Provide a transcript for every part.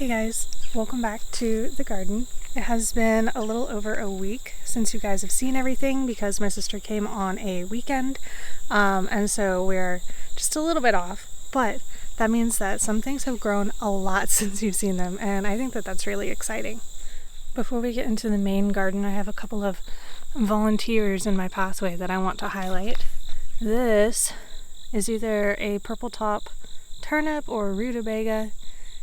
Hey guys, welcome back to the garden. It has been a little over a week since you guys have seen everything because my sister came on a weekend, and so we're just a little bit off, but that means that some things have grown a lot since you've seen them, and I think that that's really exciting. Before we get into the main garden, I have a couple of volunteers in my pathway that I want to highlight. This is either a purple top turnip or rutabaga,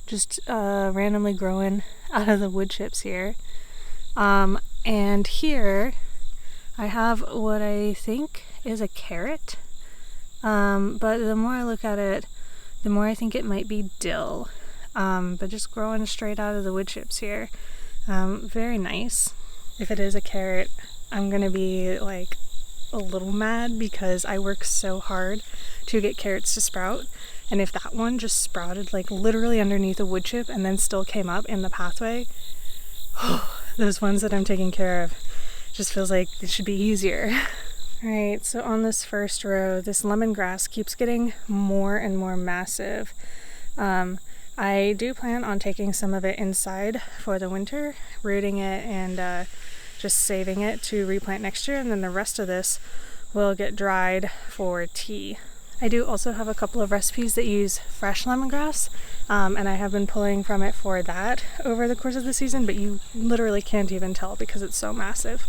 just randomly growing out of the wood chips here. And here I have what I think is a carrot, but the more I look at it, the more I think it might be dill, but just growing straight out of the wood chips here. Very nice. If it is a carrot, I'm gonna be like a little mad because I work so hard to get carrots to sprout, and if that one just sprouted like literally underneath a wood chip and then still came up in the pathway, those ones that I'm taking care of just feels like it should be easier. Alright, so on this first row, this lemongrass keeps getting more and more massive. I do plan on taking some of it inside for the winter, rooting it and just saving it to replant next year, and then the rest of this will get dried for tea. I do also have a couple of recipes that use fresh lemongrass, and I have been pulling from it for that over the course of the season, but you literally can't even tell because it's so massive.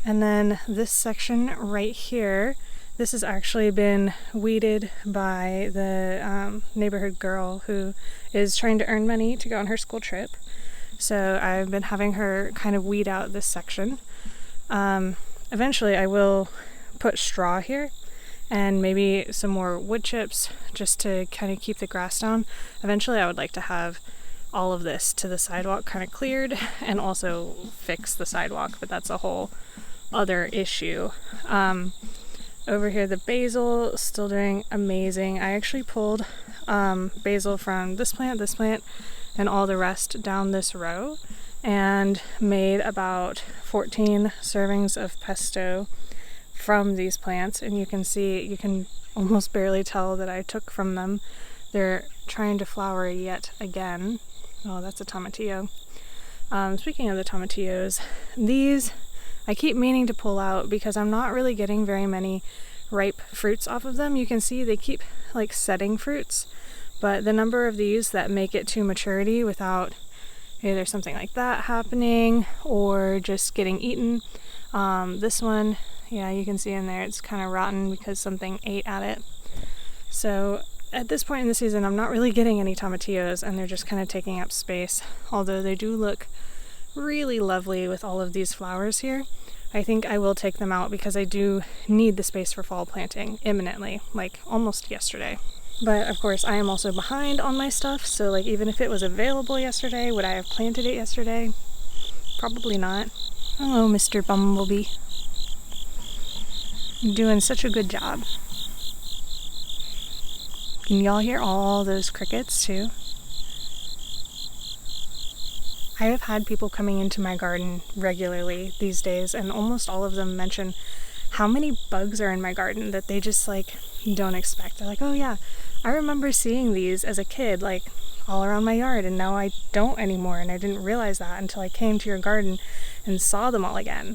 And then this section right here, this has actually been weeded by the neighborhood girl who is trying to earn money to go on her school trip. So I've been having her kind of weed out this section. Eventually I will put straw here and maybe some more wood chips just to kind of keep the grass down. Eventually I would like to have all of this to the sidewalk kind of cleared and also fix the sidewalk, but that's a whole other issue. Over here, the basil still doing amazing. I actually pulled basil from this plant, and all the rest down this row, and made about 14 servings of pesto from these plants. And you can almost barely tell that I took from them. They're trying to flower yet again. Oh, that's a tomatillo. Speaking of the tomatillos, these I keep meaning to pull out because I'm not really getting very many ripe fruits off of them. You can see they keep like setting fruits, but the number of these that make it to maturity without either something like that happening or just getting eaten. This one, yeah, you can see in there it's kind of rotten because something ate at it. So at this point in the season, I'm not really getting any tomatillos, and they're just kind of taking up space, although they do look really lovely with all of these flowers here. I think I will take them out because I do need the space for fall planting imminently, like almost yesterday. But of course I am also behind on my stuff, so like even if it was available yesterday, would I have planted it yesterday? Probably not. Hello, Mr. Bumblebee. You're doing such a good job. Can y'all hear all those crickets too? I have had people coming into my garden regularly these days, and almost all of them mention how many bugs are in my garden that they just like don't expect. They're like, oh yeah, I remember seeing these as a kid like all around my yard, and now I don't anymore, and I didn't realize that until I came to your garden and saw them all again.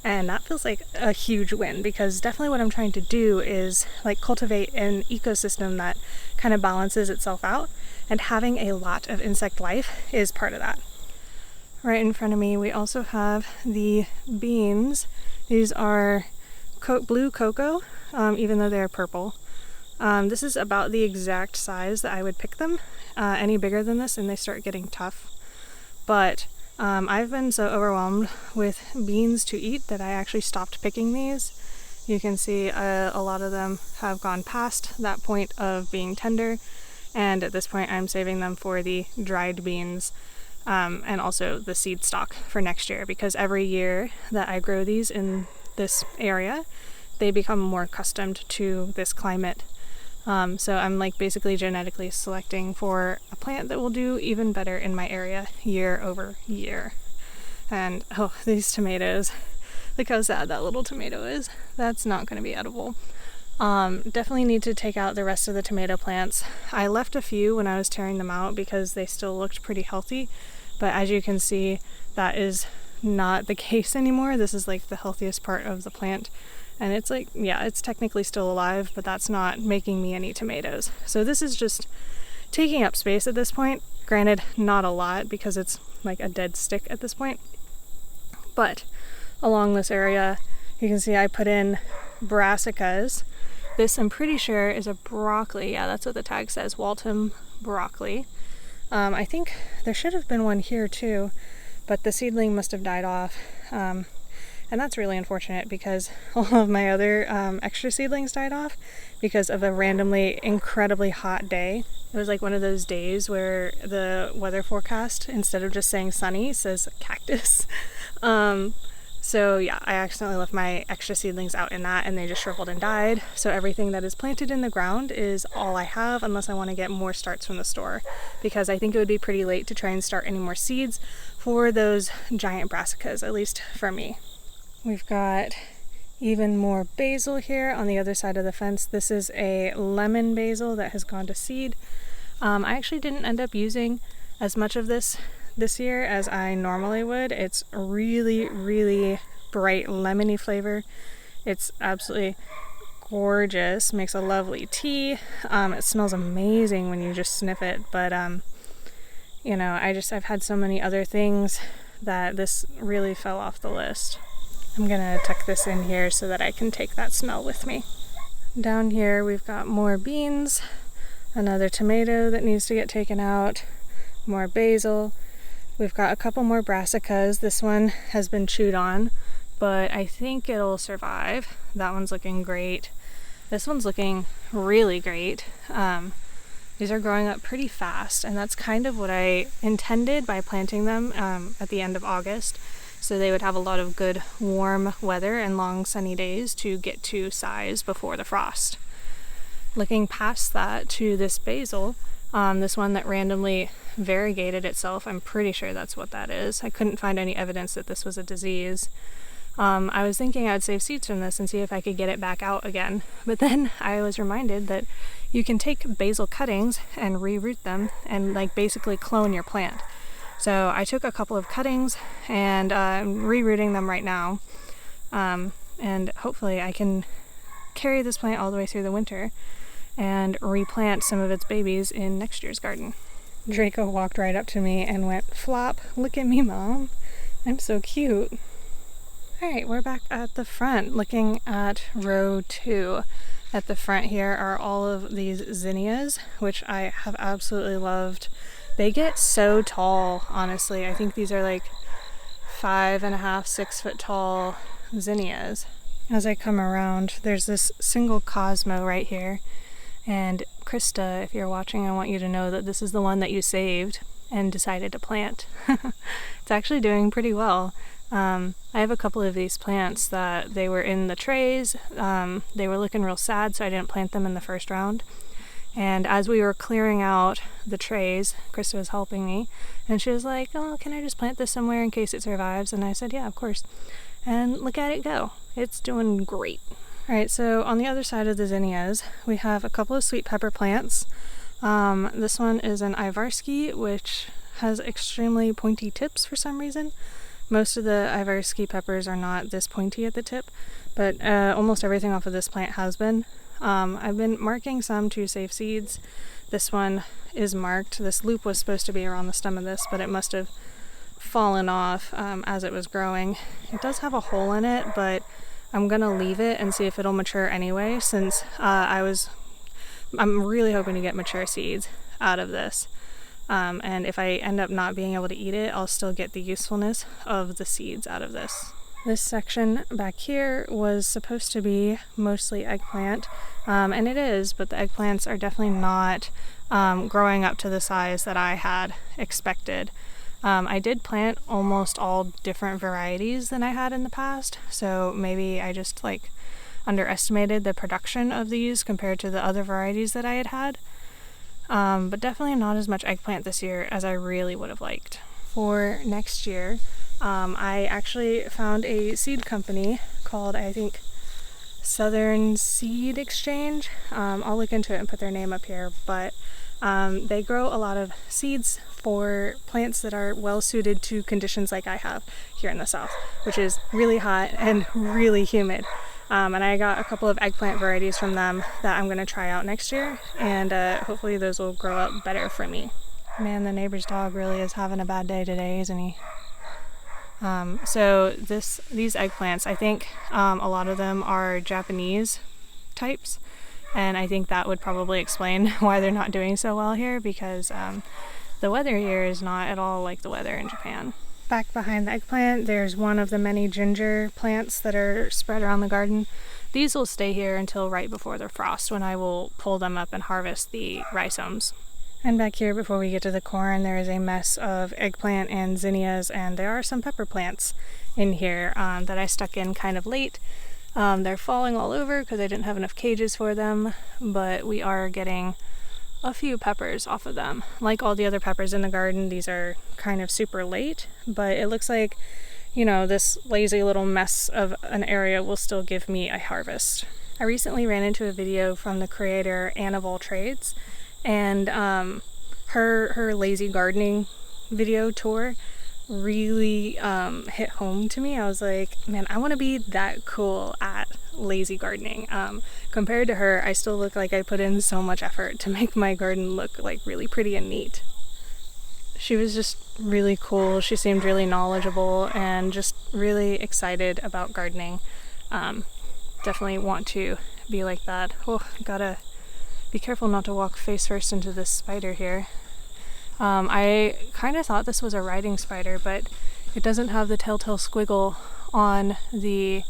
And that feels like a huge win, because definitely what I'm trying to do is like cultivate an ecosystem that kind of balances itself out, and having a lot of insect life is part of that. Right in front of me, we also have the beans. These are blue cocoa, even though they're purple. This is about the exact size that I would pick them. Any bigger than this and they start getting tough. But I've been so overwhelmed with beans to eat that I actually stopped picking these. You can see a lot of them have gone past that point of being tender, and at this point I'm saving them for the dried beans. And also the seed stock for next year, because every year that I grow these in this area, they become more accustomed to this climate. So I'm like basically genetically selecting for a plant that will do even better in my area year over year. And oh, these tomatoes, look how sad that little tomato is. That's not going to be edible. Definitely need to take out the rest of the tomato plants. I left a few when I was tearing them out because they still looked pretty healthy, but as you can see, that is not the case anymore. This is like the healthiest part of the plant, and it's like, yeah, it's technically still alive, but that's not making me any tomatoes. So this is just taking up space at this point. Granted, not a lot because it's like a dead stick at this point, but along this area you can see I put in brassicas. This, I'm pretty sure, is a broccoli. Yeah, that's what the tag says, Waltham broccoli. I think there should have been one here too, but the seedling must have died off. And that's really unfortunate because all of my other extra seedlings died off because of a randomly incredibly hot day. It was like one of those days where the weather forecast, instead of just saying sunny, says cactus. So yeah, I accidentally left my extra seedlings out in that and they just shriveled and died. So everything that is planted in the ground is all I have unless I want to get more starts from the store, because I think it would be pretty late to try and start any more seeds for those giant brassicas, at least for me. We've got even more basil here on the other side of the fence. This is a lemon basil that has gone to seed. I actually didn't end up using as much of this year as I normally would. It's really, really bright lemony flavor. It's absolutely gorgeous. Makes a lovely tea. It smells amazing when you just sniff it, but you know, I've had so many other things that this really fell off the list. I'm gonna tuck this in here so that I can take that smell with me. Down here we've got more beans, another tomato that needs to get taken out, more basil. We've got a couple more brassicas. This one has been chewed on, but I think it'll survive. That one's looking great. This one's looking really great. These are growing up pretty fast, and that's kind of what I intended by planting them at the end of August. So they would have a lot of good warm weather and long sunny days to get to size before the frost. Looking past that to this basil, this one that randomly variegated itself, I'm pretty sure that's what that is. I couldn't find any evidence that this was a disease. I was thinking I'd save seeds from this and see if I could get it back out again, but then I was reminded that you can take basil cuttings and reroot them and like basically clone your plant. So I took a couple of cuttings and I'm rerooting them right now, and hopefully I can carry this plant all the way through the winter and replant some of its babies in next year's garden. Draco walked right up to me and went, "Flop, look at me, Mom. I'm so cute." Alright, we're back at the front looking at row 2. At the front here are all of these zinnias, which I have absolutely loved. They get so tall, honestly. I think these are like 5.5, 6 foot tall zinnias. As I come around, there's this single Cosmo right here. And Krista, if you're watching, I want you to know that this is the one that you saved and decided to plant. It's actually doing pretty well. I have a couple of these plants that they were in the trays. They were looking real sad, so I didn't plant them in the first round. And as we were clearing out the trays, Krista was helping me, and she was like, "Oh, can I just plant this somewhere in case it survives?" And I said, "Yeah, of course." And look at it go. It's doing great. Alright, so on the other side of the zinnias, we have a couple of sweet pepper plants. This one is an Ivarsky, which has extremely pointy tips for some reason. Most of the Ivarsky peppers are not this pointy at the tip, but almost everything off of this plant has been. I've been marking some to save seeds. This one is marked. This loop was supposed to be around the stem of this, but it must have fallen off as it was growing. It does have a hole in it, but I'm gonna leave it and see if it'll mature anyway, since I'm really hoping to get mature seeds out of this. And if I end up not being able to eat it, I'll still get the usefulness of the seeds out of this. This section back here was supposed to be mostly eggplant, and it is, but the eggplants are definitely not growing up to the size that I had expected. I did plant almost all different varieties than I had in the past, so maybe I just like underestimated the production of these compared to the other varieties that I had had. But definitely not as much eggplant this year as I really would have liked. For next year, I actually found a seed company called, I think, Southern Seed Exchange. I'll look into it and put their name up here, but they grow a lot of seeds for plants that are well suited to conditions like I have here in the south, which is really hot and really humid. And I got a couple of eggplant varieties from them that I'm going to try out next year, and hopefully those will grow up better for me. Man, the neighbor's dog really is having a bad day today, isn't he? So these eggplants, I think a lot of them are Japanese types, and I think that would probably explain why they're not doing so well here, because the weather here is not at all like the weather in Japan. Back behind the eggplant, there's one of the many ginger plants that are spread around the garden. These will stay here until right before the frost, when I will pull them up and harvest the rhizomes. And back here, before we get to the corn, there is a mess of eggplant and zinnias, and there are some pepper plants in here that I stuck in kind of late. They're falling all over because I didn't have enough cages for them, but we are getting a few peppers off of them. Like all the other peppers in the garden, these are kind of super late, but it looks like, you know, this lazy little mess of an area will still give me a harvest. I recently ran into a video from the creator Anna of All Trades, and her lazy gardening video tour really hit home to me. I was like, man, I want to be that cool at lazy gardening. Compared to her, I still look like I put in so much effort to make my garden look like really pretty and neat. She was just really cool. She seemed really knowledgeable and just really excited about gardening. Definitely want to be like that. Oh, gotta be careful not to walk face first into this spider here. I kind of thought this was a riding spider, but it doesn't have the telltale squiggle on the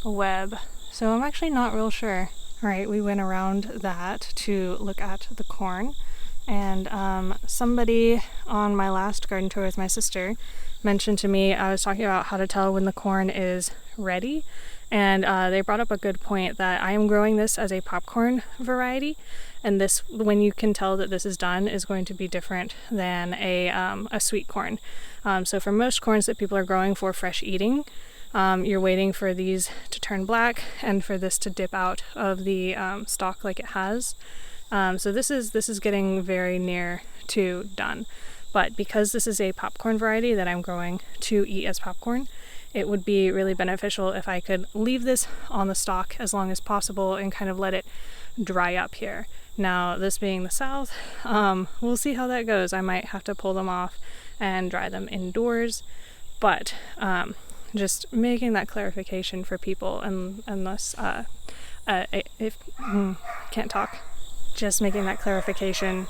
web, so I'm actually not real sure. Alright, we went around that to look at the corn, and somebody on my last garden tour with my sister mentioned to me, I was talking about how to tell when the corn is ready, and they brought up a good point that I am growing this as a popcorn variety, and this, when you can tell that this is done, is going to be different than a sweet corn. So for most corns that people are growing for fresh eating, you're waiting for these to turn black and for this to dip out of the stalk like it has. So this is getting very near to done. But because this is a popcorn variety that I'm growing to eat as popcorn, it would be really beneficial if I could leave this on the stalk as long as possible and kind of let it dry up here. Now, this being the south, we'll see how that goes. I might have to pull them off and dry them indoors, but just making that clarification for people, unless can't talk, just making that clarification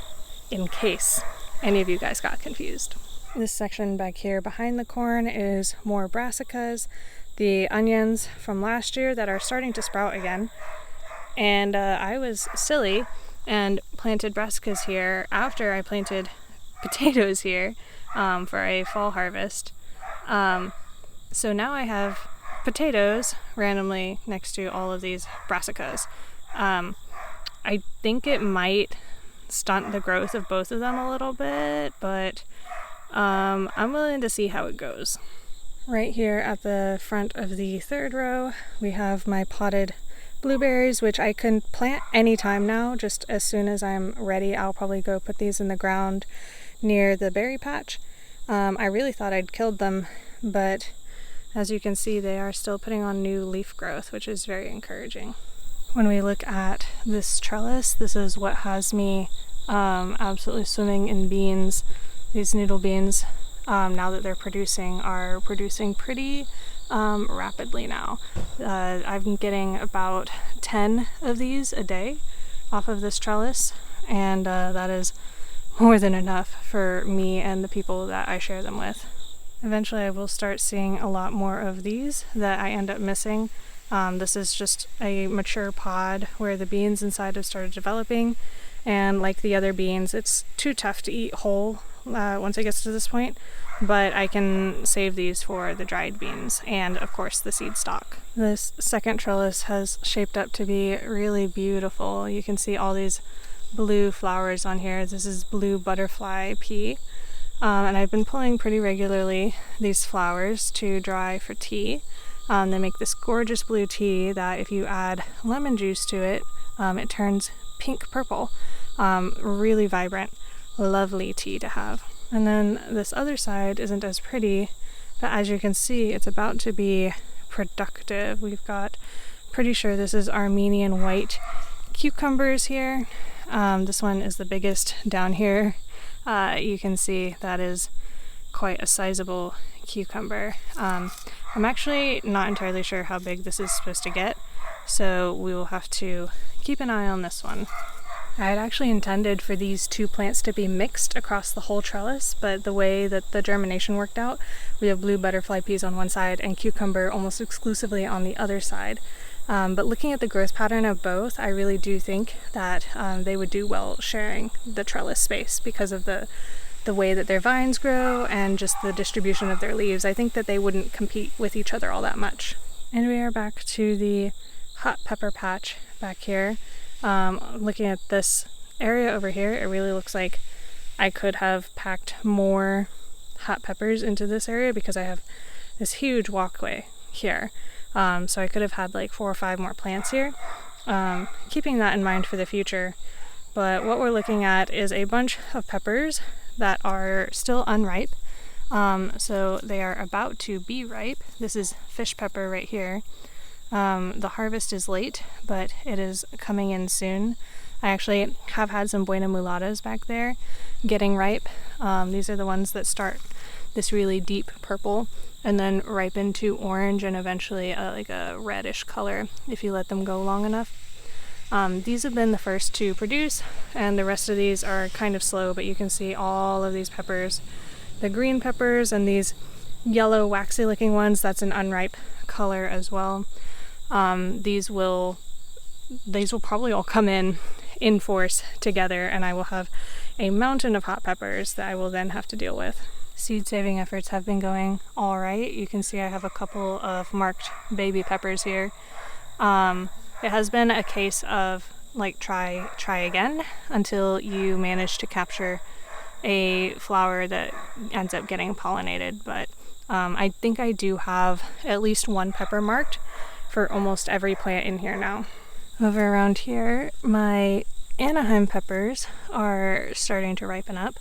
in case any of you guys got confused. This section back here behind the corn is more brassicas, the onions from last year that are starting to sprout again. And I was silly and planted brassicas here after I planted potatoes here for a fall harvest. So now I have potatoes randomly next to all of these brassicas. I think it might stunt the growth of both of them a little bit, but I'm willing to see how it goes. Right here at the front of the third row, we have my potted blueberries, which I can plant anytime now. Just as soon as I'm ready, I'll probably go put these in the ground near the berry patch. I really thought I'd killed them, but as you can see, they are still putting on new leaf growth, which is very encouraging. When we look at this trellis, this is what has me absolutely swimming in beans. These noodle beans, now that they're are producing pretty rapidly now. I've been getting about 10 of these a day off of this trellis, and that is more than enough for me and the people that I share them with. Eventually I will start seeing a lot more of these that I end up missing. This is just a mature pod where the beans inside have started developing, and like the other beans, it's too tough to eat whole once it gets to this point, but I can save these for the dried beans and of course the seed stock. This second trellis has shaped up to be really beautiful. You can see all these blue flowers on here. This is blue butterfly pea, and I've been pulling pretty regularly these flowers to dry for tea. They make this gorgeous blue tea that if you add lemon juice to it, it turns pink purple. Really vibrant, lovely tea to have. And then this other side isn't as pretty, but as you can see, it's about to be productive. We've got, pretty sure this is Armenian white cucumbers here. This one is the biggest down here. You can see that is quite a sizable cucumber. I'm actually not entirely sure how big this is supposed to get, so we will have to keep an eye on this one. I had actually intended for these two plants to be mixed across the whole trellis, but the way that the germination worked out, we have blue butterfly peas on one side and cucumber almost exclusively on the other side. But looking at the growth pattern of both, I really do think that they would do well sharing the trellis space because of the way that their vines grow and just the distribution of their leaves. I think that they wouldn't compete with each other all that much. And we are back to the hot pepper patch back here. Looking at this area over here, it really looks like I could have packed more hot peppers into this area because I have this huge walkway here. So I could have had like 4 or 5 more plants here. Keeping that in mind for the future. But what we're looking at is a bunch of peppers that are still unripe. So they are about to be ripe. This is fish pepper right here. The harvest is late, but it is coming in soon. I actually have had some Buena Mulatas back there getting ripe. These are the ones that start this really deep purple and then ripen to orange and eventually like a reddish color if you let them go long enough. These have been the first to produce, and the rest of these are kind of slow, but you can see all of these peppers. The green peppers and these yellow waxy looking ones, that's an unripe color as well. These will probably all come in force together, and I will have a mountain of hot peppers that I will then have to deal with. Seed saving efforts have been going all right. You can see I have a couple of marked baby peppers here. It has been a case of like try again until you manage to capture a flower that ends up getting pollinated, but I think I do have at least one pepper marked for almost every plant in here now. Over around here, my Anaheim peppers are starting to ripen up.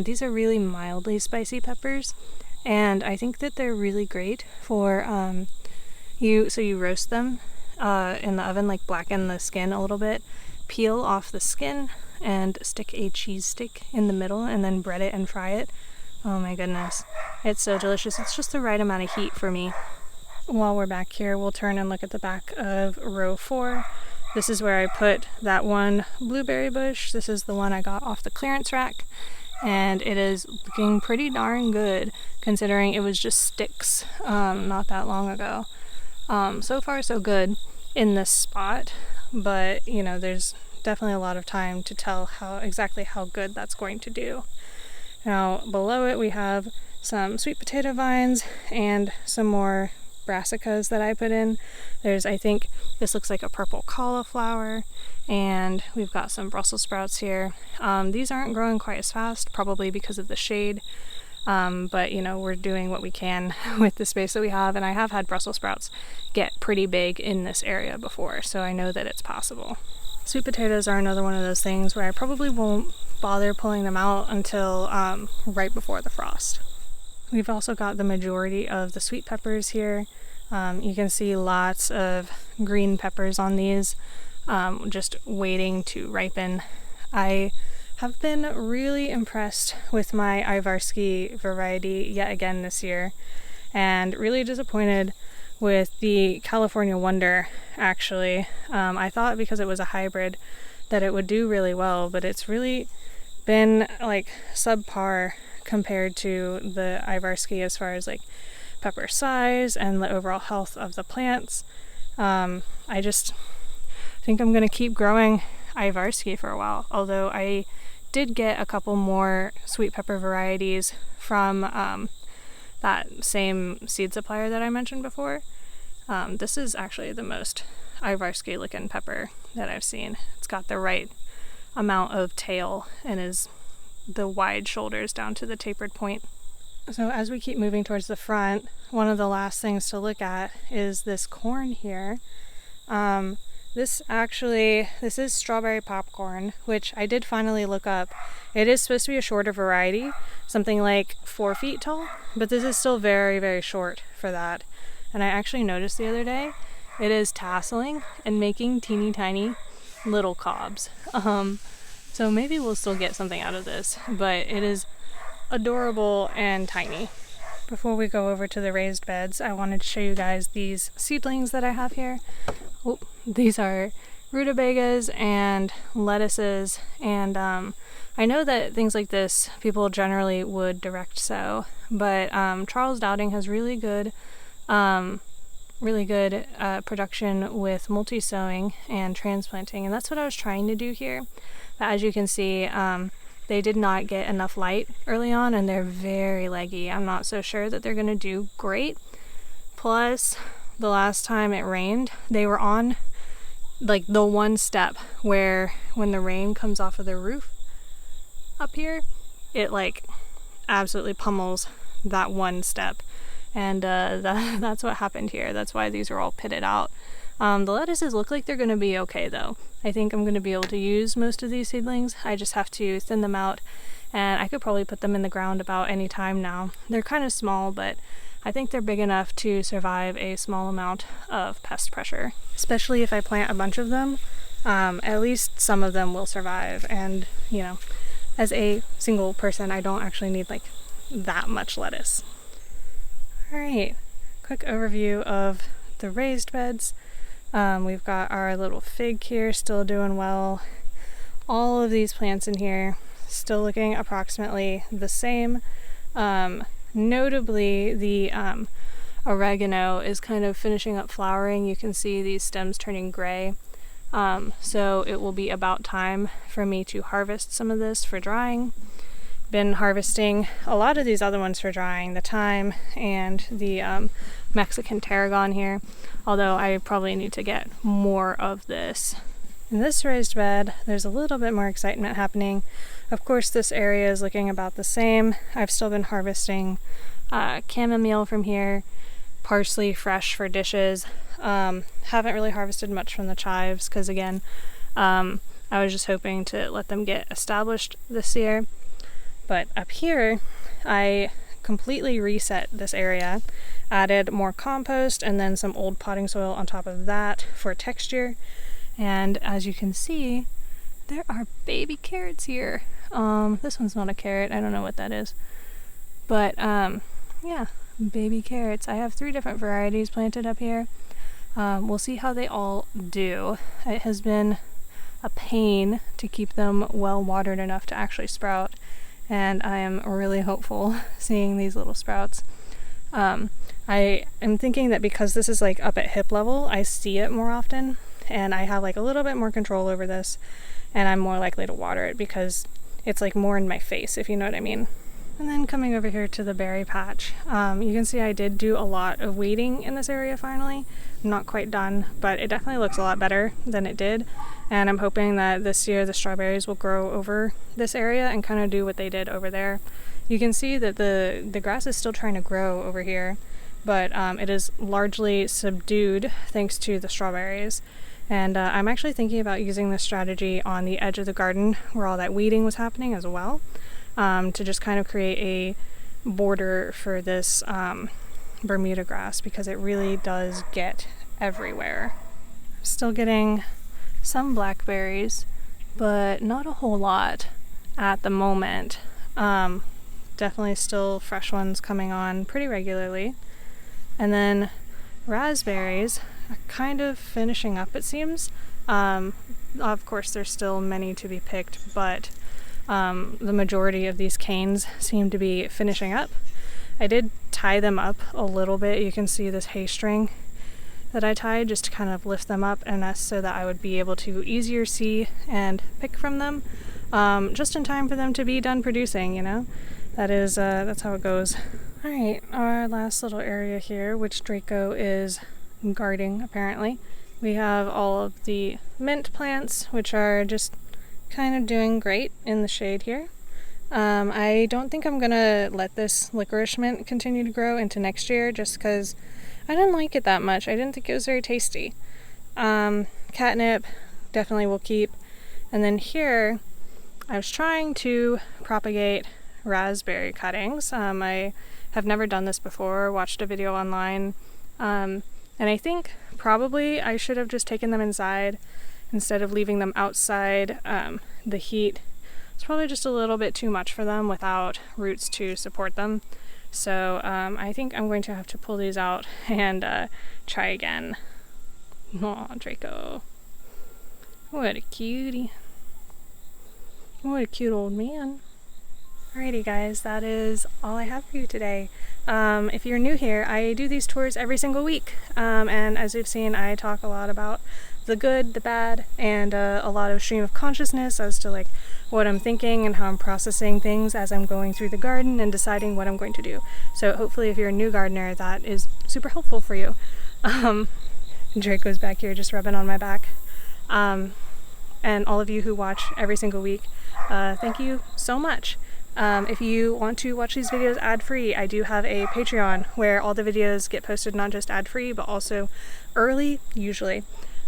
These are really mildly spicy peppers, and I think that they're really great for you roast them in the oven, like blacken the skin a little bit, peel off the skin, and stick a cheese stick in the middle, and then bread it and fry it. Oh my goodness, it's so delicious. It's just the right amount of heat for me. While we're back here, we'll turn and look at the back of row 4. This is where I put that one blueberry bush. This is the one I got off the clearance rack, and it is looking pretty darn good considering it was just sticks not that long ago. So far so good in this spot, but you know, there's definitely a lot of time to tell exactly how good that's going to do. Now below it we have some sweet potato vines and some more brassicas that I put in. There's, I think this looks like a purple cauliflower, and we've got some Brussels sprouts here. These aren't growing quite as fast, probably because of the shade, but you know, we're doing what we can with the space that we have, and I have had Brussels sprouts get pretty big in this area before, so I know that it's possible. Sweet potatoes are another one of those things where I probably won't bother pulling them out until right before the frost. We've also got the majority of the sweet peppers here. You can see lots of green peppers on these, just waiting to ripen. I have been really impressed with my Ivarski variety yet again this year, and really disappointed with the California Wonder, actually. I thought because it was a hybrid that it would do really well, but it's really been like subpar compared to the Ivarski as far as like pepper size and the overall health of the plants. I just think I'm gonna keep growing Ivarski for a while, although I did get a couple more sweet pepper varieties from that same seed supplier that I mentioned before. This is actually the most Ivarski looking pepper that I've seen. It's got the right amount of tail and is the wide shoulders down to the tapered point. So as we keep moving towards the front, one of the last things to look at is this corn here. This is strawberry popcorn, which I did finally look up. It is supposed to be a shorter variety, something like 4 feet tall, but this is still very, very short for that. And I actually noticed the other day, it is tasseling and making teeny tiny little cobs. So maybe we'll still get something out of this, but it is adorable and tiny. Before we go over to the raised beds, I wanted to show you guys these seedlings that I have here. Oh, these are rutabagas and lettuces, and I know that things like this people generally would direct sow, but Charles Dowding has really good production with multi-sowing and transplanting, and that's what I was trying to do here. But as you can see, they did not get enough light early on, and they're very leggy. I'm not so sure that they're going to do great. Plus, the last time it rained, they were on like the one step where when the rain comes off of the roof up here, it like absolutely pummels that one step. And that's what happened here. That's why these are all pitted out. The lettuces look like they're going to be okay though. I think I'm going to be able to use most of these seedlings. I just have to thin them out, and I could probably put them in the ground about any time now. They're kind of small, but I think they're big enough to survive a small amount of pest pressure. Especially if I plant a bunch of them, at least some of them will survive. And, you know, as a single person, I don't actually need like that much lettuce. Alright, quick overview of the raised beds. We've got our little fig here still doing well. All of these plants in here still looking approximately the same. Notably, the oregano is kind of finishing up flowering. You can see these stems turning gray. So it will be about time for me to harvest some of this for drying. Been harvesting a lot of these other ones for drying, the thyme and the Mexican tarragon here, although I probably need to get more of this. In this raised bed, there's a little bit more excitement happening. Of course, this area is looking about the same. I've still been harvesting chamomile from here, parsley fresh for dishes. Haven't really harvested much from the chives because, again, I was just hoping to let them get established this year. But up here, I completely reset this area, added more compost and then some old potting soil on top of that for texture. And as you can see, there are baby carrots here. This one's not a carrot, I don't know what that is. But yeah, baby carrots. I have 3 different varieties planted up here. We'll see how they all do. It has been a pain to keep them well watered enough to actually sprout, and I am really hopeful seeing these little sprouts. I am thinking that because this is like up at hip level, I see it more often, and I have like a little bit more control over this, and I'm more likely to water it because it's like more in my face, if you know what I mean. And then coming over here to the berry patch, you can see I did do a lot of weeding in this area finally. I'm not quite done, but it definitely looks a lot better than it did. And I'm hoping that this year the strawberries will grow over this area and kind of do what they did over there. You can see that the grass is still trying to grow over here, but it is largely subdued thanks to the strawberries. And I'm actually thinking about using this strategy on the edge of the garden where all that weeding was happening as well, to just kind of create a border for this Bermuda grass, because it really does get everywhere. I'm still getting some blackberries, but not a whole lot at the moment. Definitely still fresh ones coming on pretty regularly. And then raspberries are kind of finishing up, it seems. Of course, there's still many to be picked, but the majority of these canes seem to be finishing up. I did tie them up a little bit. You can see this hay string that I tied just to kind of lift them up, and that's so that I would be able to easier see and pick from them, just in time for them to be done producing, you know? That's how it goes. Alright, our last little area here, which Draco is guarding apparently. We have all of the mint plants, which are just kind of doing great in the shade here. I don't think I'm gonna let this licorice mint continue to grow into next year just because I didn't like it that much. I didn't think it was very tasty. Catnip definitely will keep. And then here, I was trying to propagate raspberry cuttings. I have never done this before, watched a video online, and I think probably I should have just taken them inside instead of leaving them outside. The heat, it's probably just a little bit too much for them without roots to support them. So I think I'm going to have to pull these out and try again. Aw, Draco. What a cutie. What a cute old man. Alrighty guys, that is all I have for you today. If you're new here, I do these tours every single week, and as you've seen, I talk a lot about the good, the bad, and a lot of stream of consciousness as to like what I'm thinking and how I'm processing things as I'm going through the garden and deciding what I'm going to do. So hopefully if you're a new gardener, that is super helpful for you. Draco's back here just rubbing on my back. And all of you who watch every single week, thank you so much. If you want to watch these videos ad-free, I do have a Patreon where all the videos get posted not just ad-free but also early, usually.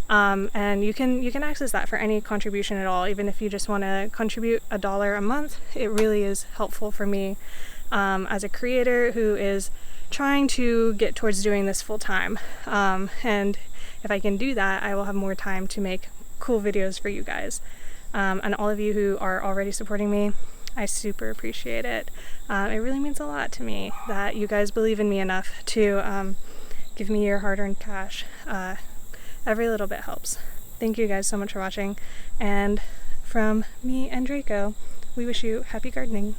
And you can access that for any contribution at all. Even if you just want to contribute $1 a month, it really is helpful for me as a creator who is trying to get towards doing this full time. And if I can do that, I will have more time to make cool videos for you guys. And all of you who are already supporting me, I super appreciate it. It really means a lot to me that you guys believe in me enough to give me your hard-earned cash. Every little bit helps. Thank you guys so much for watching, and from me and Draco, we wish you happy gardening.